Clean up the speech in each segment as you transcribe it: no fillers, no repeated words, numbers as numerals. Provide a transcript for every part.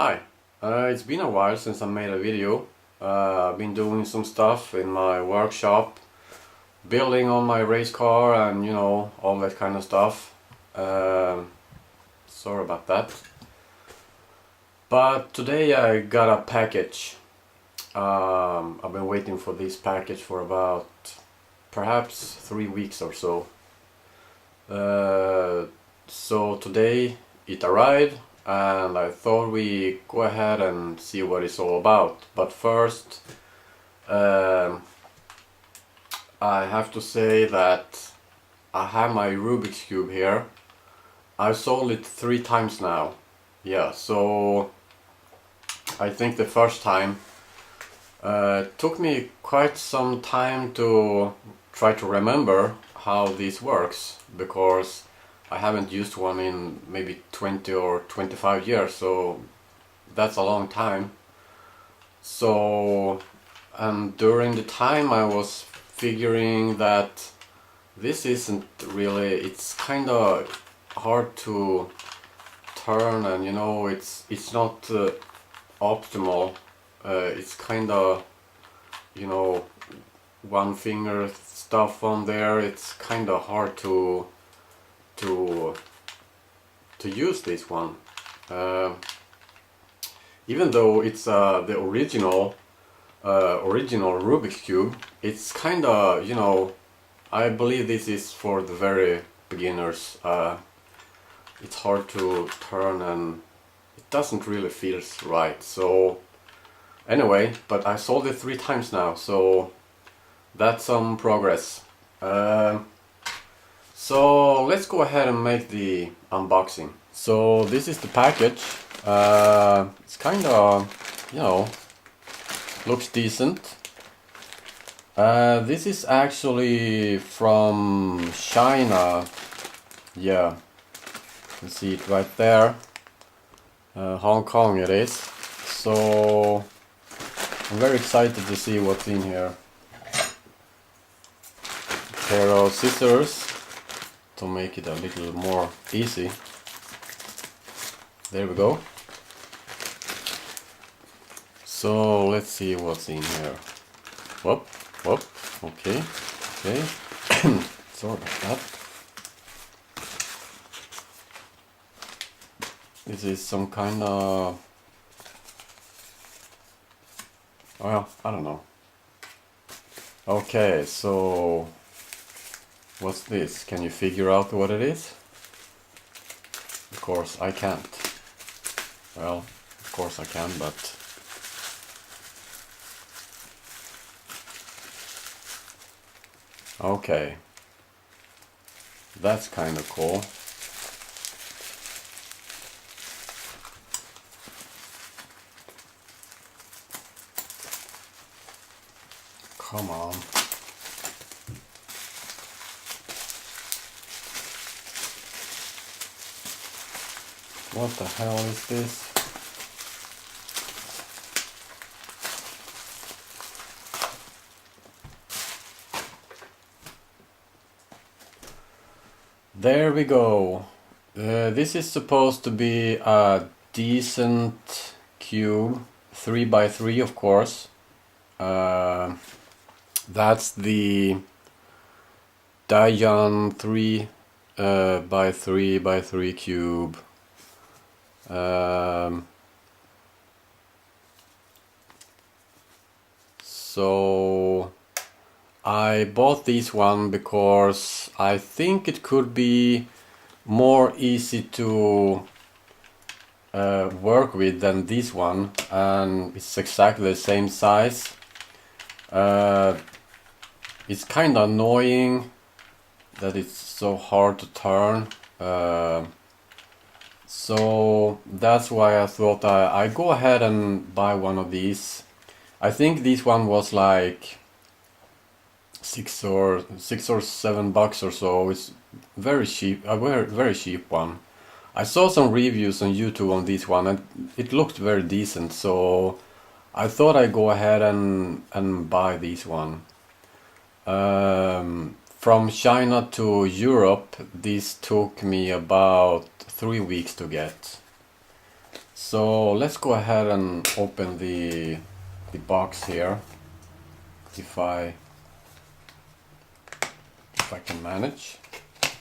Hi, it's been a while since I made a video. I've been doing some stuff in my workshop, building on my race car and all that kind of stuff. Sorry about that. But today I got a package. I've been waiting for this package for about perhaps 3 weeks or so. So today it arrived and I thought we go ahead and see what it's all about. But first I have to say that I have my Rubik's Cube here. I've sold it 3 times now. Yeah, so I think the first time took me quite some time to try to remember how this works, because I haven't used one in maybe 20 or 25 years, so that's a long time. So, and during the time I was figuring that this isn't really, it's kind of hard to turn, and it's not optimal. It's kind of, one finger stuff on there. It's kind of hard to use this one, even though it's the original Rubik's Cube. It's kind of, I believe this is for the very beginners. It's hard to turn and it doesn't really feel right. So anyway, but I sold it 3 times now, so that's some progress. So let's go ahead and make the unboxing. So this is the package. It's kind of, looks decent. This is actually from China. Yeah, you can see it right there. Hong Kong it is. So I'm very excited to see what's in here. A pair of scissors to make it a little more easy. There we go. So let's see what's in here. Whoop, whoop, okay. Sorry about that. This is some kind of, well, I don't know. Okay, so what's this? Can you figure out what it is? Of course I can't. Well, of course I can, but okay. That's kind of cool. Come on. What the hell is this? There we go. This is supposed to be a decent cube, 3x3 of course. That's the Dijon 3x3x3 cube. So I bought this one because I think it could be more easy to work with than this one, and it's exactly the same size. It's kind of annoying that it's so hard to turn. So that's why I thought I go ahead and buy one of these. I think this one was like $6 or $7 or so. It's very cheap, a very cheap one. I saw some reviews on YouTube on this one and it looked very decent, so I thought I'd go ahead and buy this one. From China to Europe, this took me about 3 weeks to get. So let's go ahead and open the box here, if I can manage.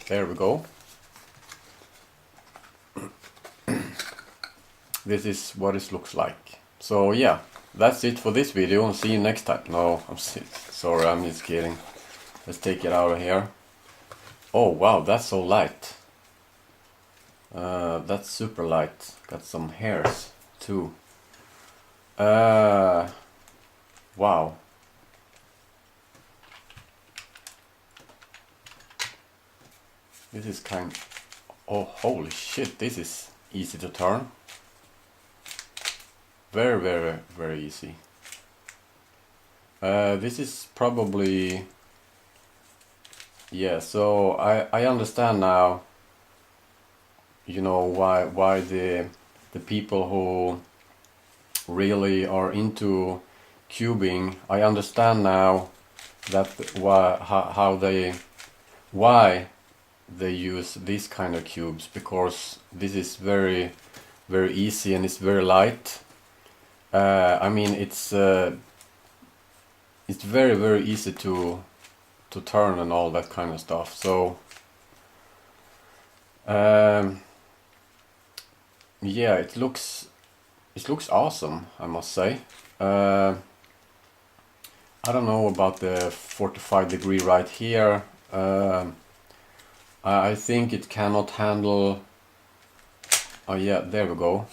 There we go. This is what it looks like. So yeah, that's it for this video, and see you next time. No, sorry, I'm just kidding. Let's take it out of here. Oh wow, that's so light. That's super light. Got some hairs too. Wow. This is oh, holy shit, this is easy to turn. Very, very, very easy. This is probably... Yeah, so I understand now, you know, why the people who really are into cubing, I understand now that why they use these kind of cubes, because this is very, very easy and it's very light. I mean, it's very, very easy to turn and all that kind of stuff. So yeah, it looks awesome, I must say. I don't know about the 45-degree right here. I think it cannot handle... Oh yeah, there we go.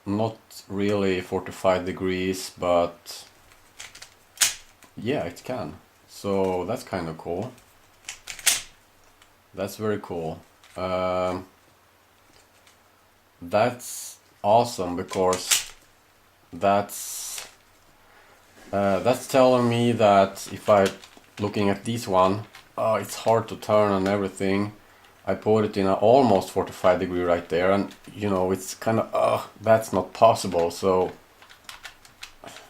Not really 45 degrees, but yeah, it can. So that's kind of cool. That's very cool. That's awesome, because that's telling me that if I looking at this one, it's hard to turn and everything. I put it in a almost 45 degree right there, and you know, it's kind of that's not possible. So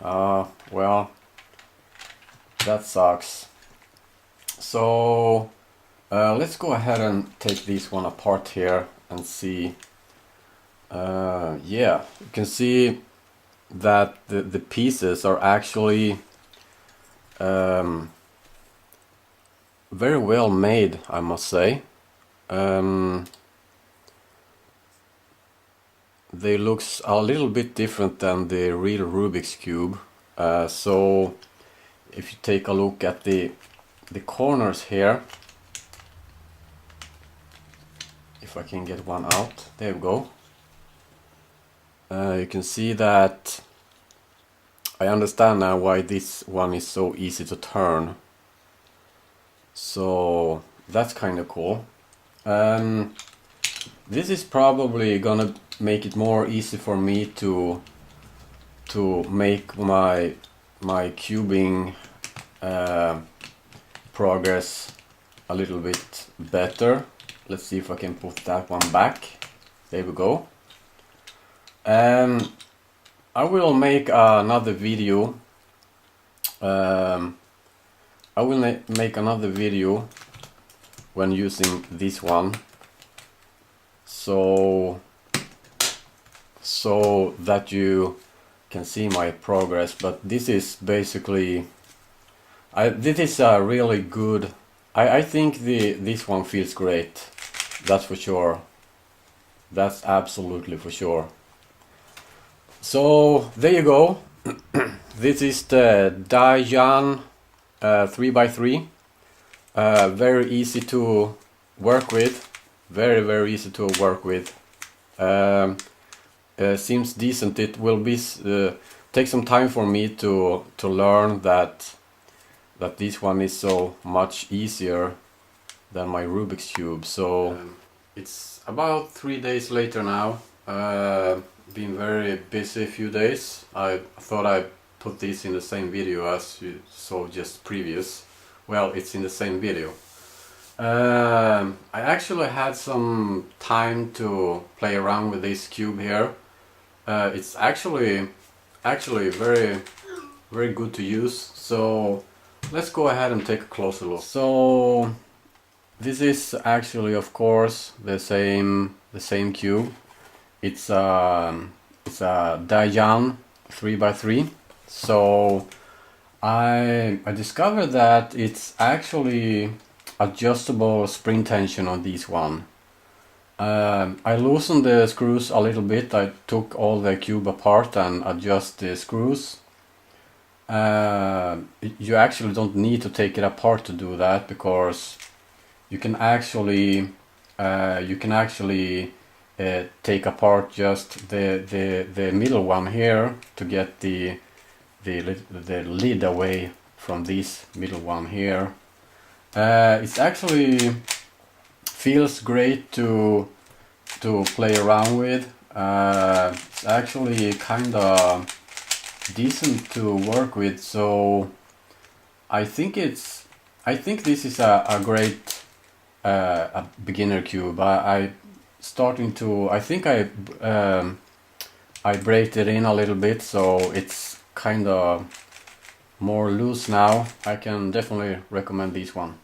well, that sucks. So let's go ahead and take this one apart here and see. Yeah, you can see that the pieces are actually very well made, I must say. They looks a little bit different than the real Rubik's Cube. So if you take a look at the corners here, if I can get one out, there we go. You can see that I understand now why this one is so easy to turn. So that's kind of cool. This is probably gonna make it more easy for me to make my cubing progress a little bit better. Let's see if I can put that one back. There we go. I will make another video. I will make another video when using this one, so that you can see my progress. But this is basically, this is a really good. I think this one feels great. That's for sure. That's absolutely for sure. So there you go. This is the Dayan 3x3. Very easy to work with. Very, very easy to work with. Seems decent. It will be take some time for me to learn that this one is so much easier than my Rubik's Cube. So it's about 3 days later now. Been very busy a few days. I thought I put this in the same video as you saw just previous. Well, it's in the same video. I actually had some time to play around with this cube here. It's actually very, very good to use. So let's go ahead and take a closer look. So this is actually, of course, the same cube. it's a Dayan 3x3. So I discovered that it's actually adjustable spring tension on this one. I loosened the screws a little bit. I took all the cube apart and adjust the screws. You actually don't need to take it apart to do that, because you can actually take apart just the middle one here to get the lid away from this middle one here. It's actually feels great to play around with. It's actually kinda decent to work with, so I think this is a great a beginner cube. I think I braked it in a little bit, so it's kinda more loose now. I can definitely recommend this one.